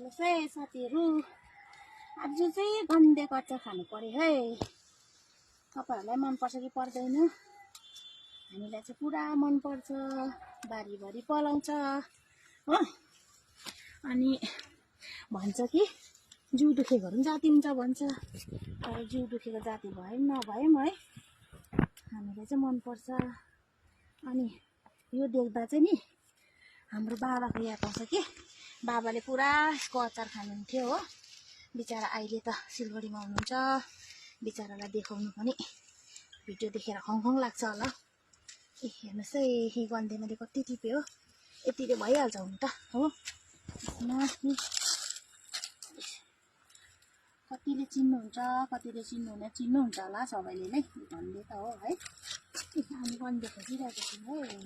हेर्नुहोस् है साथीहरू, आज चाहिँ गन्देको अचार खानु पर्यो है। तपाईँहरूलाई मनपर्छ कि पर्दैन? हामीलाई चाहिँ पुरा मनपर्छ, बारीभरि पलाउँछ हो। अनि भन्छ कि जिउ दुखेकोहरू पनि जाती हुन्छ भन्छ, तर जिउ दुखेको जाती भए पनि नभए पनि है हामीलाई चाहिँ मनपर्छ। अनि यो देख्दा चाहिँ नि हाम्रो बाबाको याद आउँछ कि बाबाले पुरा यसको अचार खानुहुन्थ्यो हो। बिचरा अहिले त सिलगढीमा हुनुहुन्छ, बिचरालाई देखाउनु पनि भिडियो देखेर खङखङ लाग्छ होला। ए हेर्नुहोस् है गन्धे मैले कति टिप्यो हो, यतिले भइहाल्छ हुन त हो। कतिले चिन्नुहुन्छ कतिले चिन्नुहुन्छ होला, सबैले नै गन्धे त हो है। हामी गन्धे खोजिरहेको छौँ है।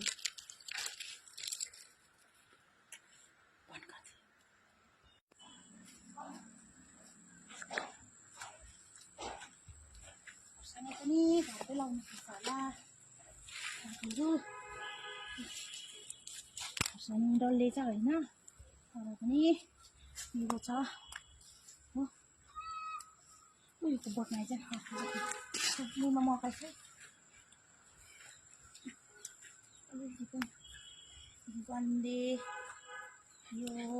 खोर्सानी पनि घरकै लाउनुपर्छ होला साथीहरू। खोर्सानी डल्ले चाहिँ होइन, तर पनि यो छ हो। उयोको बोटमा चाहिँ मुमा मकै छ गन्धे यो हो।